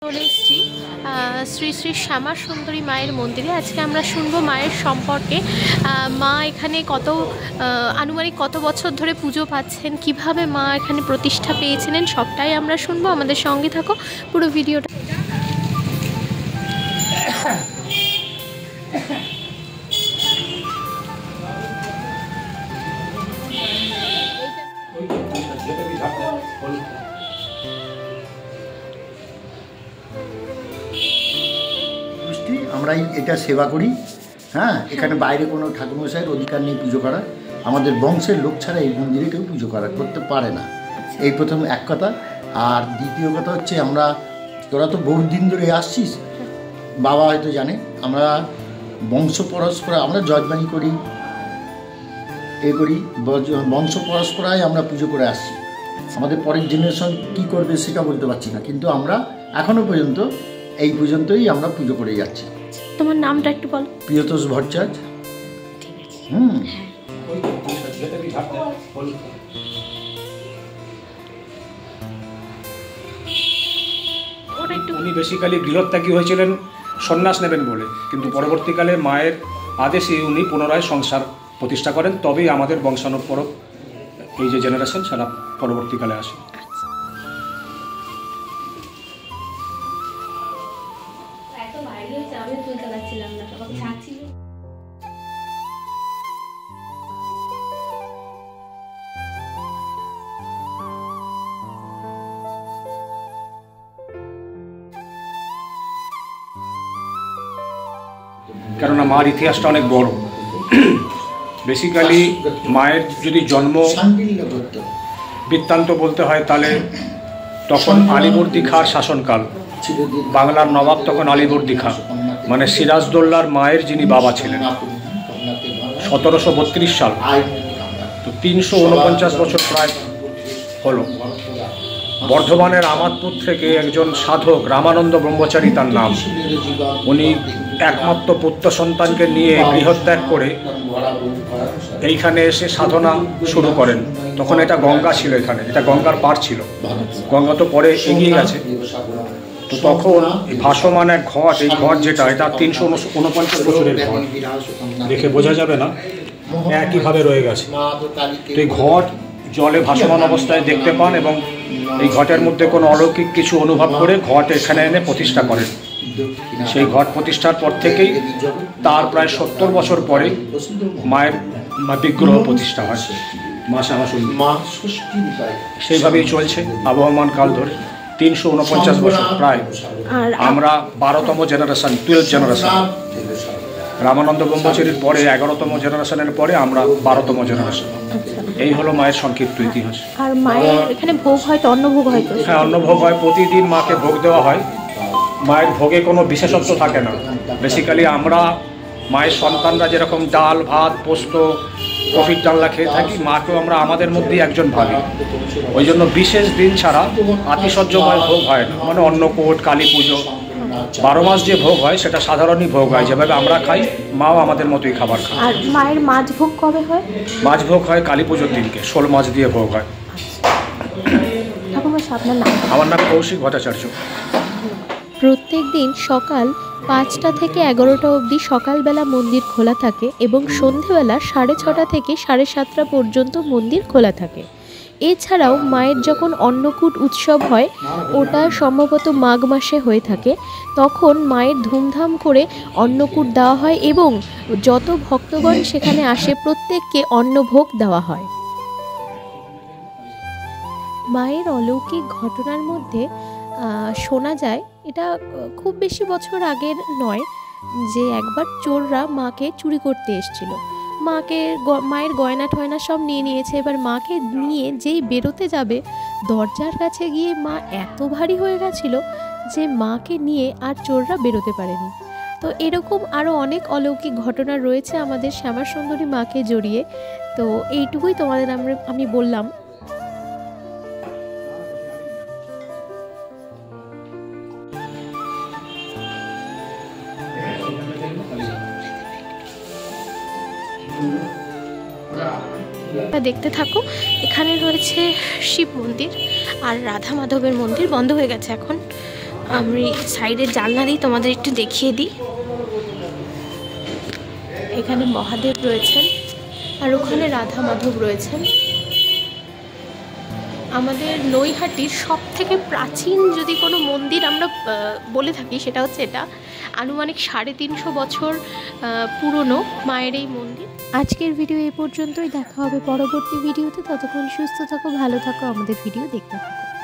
চলে এসেছি শ্রী শ্রী শ্যামা সুন্দরী মায়ের মন্দিরে। আজকে আমরা শুনবো মায়ের সম্পর্কে। মা এখানে আনুমানিক কত বছর ধরে পুজো পাচ্ছেন, কিভাবে মা এখানে প্রতিষ্ঠা পেয়েছিলেন, সবটাই আমরা শুনবো। আমাদের সঙ্গে থাকো পুরো ভিডিওটা। আমরাই এটা সেবা করি। হ্যাঁ, এখানে বাইরে কোনো ঠাকুরমশাইয়ের অধিকার নেই পুজো করা। আমাদের বংশের লোক ছাড়া এই মন্দিরে কেউ পুজো করতে পারে না। এই প্রথম এক কথা। আর দ্বিতীয় কথা হচ্ছে, তোরা তো বহু দিন ধরে আসছিস, বাবা হয়তো জানে, আমরা বংশ পরস্পরা আমরা যজমানি করি, বংশ পরস্পরায় আমরা পুজো করে আসছি। আমাদের পরের জেনারেশন কী করবে সেটা বলতে পারছি না, কিন্তু আমরা এখনও পর্যন্ত এই পর্যন্তই আমরা পুজো করে যাচ্ছি। তোমার নামটা একটু বল। প্রিয়তোষ ভট্টাচার্য। উনি বেসিক্যালি গৃহত্যাগী হয়েছিলেন সন্ন্যাস নেবেন বলে, কিন্তু পরবর্তীকালে মায়ের আদেশে উনি পুনরায় সংসার প্রতিষ্ঠা করেন। তবেই আমাদের বংশানুপরক এই যে জেনারেশন সেটা পরবর্তীকালে আসে। কেননা মার ইতিহাসটা অনেক বড়। বেসিক্যালি মায়ের যদি জন্ম বৃত্তান্ত বলতে হয়, তাহলে তখন আলিবর্দী খাঁর শাসনকাল। বাংলার নবাব তখন আলিবর্দী খাঁ, মানে সিরাজদৌল্লার মায়ের যিনি বাবা ছিলেন। 1732 সাল, তো 349 বছর প্রায় হলো। বর্ধমানের আমাদপুর থেকে একজন সাধক রামানন্দ ব্রহ্মচারী তার নাম, উনি একমাত্র পুত্র সন্তানকে নিয়ে গৃহত্যাগ করে এইখানে এসে সাধনা শুরু করেন। তখন এটা গঙ্গা ছিল, এখানে এটা গঙ্গার পাড় ছিল। গঙ্গা তো পরে এগিয়ে গেছে। তো তখন ভাসমান এক ঘট, এই ঘট যেটা, এটা 349 বছরের ঘট, দেখে বোঝা যাবে না, একইভাবে রয়ে গেছে। তো এই ঘট জলে ভাসমান অবস্থায় দেখতে পান এবং এই ঘটের মধ্যে কোনো অলৌকিক কিছু অনুভব করে ঘট এখানে এনে প্রতিষ্ঠা করেন। সেই ঘট প্রতিষ্ঠার পর থেকেই তার প্রায় 70 বছর পরে মায়ের বিগ্রহ প্রতিষ্ঠা হয়, মা শ্যামা সুন্দরী। সেইভাবেই চলছে আবহমান কাল ধরে 349 বছর প্রায়। আমরা 12তম জেনারেশন, 12th জেনারেশন। রামানন্দ ব্রহ্মচারীর পরে 11তম জেনারেশনের পরে আমরা 12তম জেনারেশন। এই হলো মায়ের সংক্ষিপ্ত ইতিহাস। আর মায়ের এখানে ভোগ হয় তো, অন্নভোগ হয় তো? হ্যাঁ, অন্নভোগ হয়, প্রতিদিন মাকে ভোগ দেওয়া হয়। মায়ের ভোগে কোনো বিশেষত্ব থাকে না। বেসিক্যালি আমরা মায়ের সন্তানরা যেরকম ডাল ভাত পোস্ত কফির ডালনা খেয়ে থাকি, মাকেও আমরা আমাদের মধ্যেই একজন ভাবি। ওই জন্য বিশেষ দিন ছাড়া আতিশয্যময় ভোগ হয় না, মানে অন্নকূট, কালী পুজো, 12 মাস যে ভোগ হয় সেটা সাধারণই ভোগ হয়। যেভাবে আমরা খাই, মাও আমাদের মতোই খাবার খায়। আর মায়ের মাছ ভোগ কবে হয়? মাছ ভোগ হয় কালী পুজোর দিনকে, 16 মাছ দিয়ে ভোগ হয়। আপনার নাম? আমার নাম কৌশিক ভট্টাচার্য। প্রত্যেক দিন সকাল 5টা থেকে 11টা অবধি সকালবেলা মন্দির খোলা থাকে এবং সন্ধেবেলা 6:30 থেকে 7:30 পর্যন্ত মন্দির খোলা থাকে। এছাড়াও মায়ের যখন অন্নকূট উৎসব হয়, ওটা সম্ভবত মাঘ মাসে হয়ে থাকে, তখন মায়ের ধুমধাম করে অন্নকূট দেওয়া হয় এবং যত ভক্তগণ সেখানে আসে প্রত্যেককে অন্নভোগ দেওয়া হয়। মায়ের অলৌকিক ঘটনার মধ্যে শোনা যায়, এটা খুব বেশি বছর আগের নয়, যে একবার চোররা মাকে চুরি করতে এসেছিল। মায়ের গয়না টয়না সব নিয়ে নিয়েছে। এবার মাকে নিয়ে যেই বেরোতে যাবে, দরজার কাছে গিয়ে মা এত ভারী হয়ে গেছিল যে মাকে নিয়ে আর চোররা বেরোতে পারেনি। তো এরকম আরও অনেক অলৌকিক ঘটনা রয়েছে আমাদের শ্যামা সুন্দরী মাকে জড়িয়ে। তো এইটুকুই তোমাদের আমি বললাম। দেখতে থাকো। এখানে রয়েছে শিব মন্দির আর রাধা মাধবের মন্দির, বন্ধ হয়ে গেছে এখন। আমি সাইডের জানলা দিই, তোমাদের একটু দেখিয়ে দিই। এখানে মহাদেব রয়েছেন আর ওখানে রাধা মাধব রয়েছেন। আমাদের নৈহাটির সব থেকে প্রাচীন যদি কোনো মন্দির আমরা বলে থাকি সেটা হচ্ছে এটা। আনুমানিক 350 বছর পুরনো মায়ের এই মন্দির। আজকের ভিডিও এই পর্যন্তই, দেখা হবে পরবর্তী ভিডিওতে। ততক্ষণ সুস্থ থাকো, ভালো থাকো, আমাদের ভিডিও দেখতে থাকো।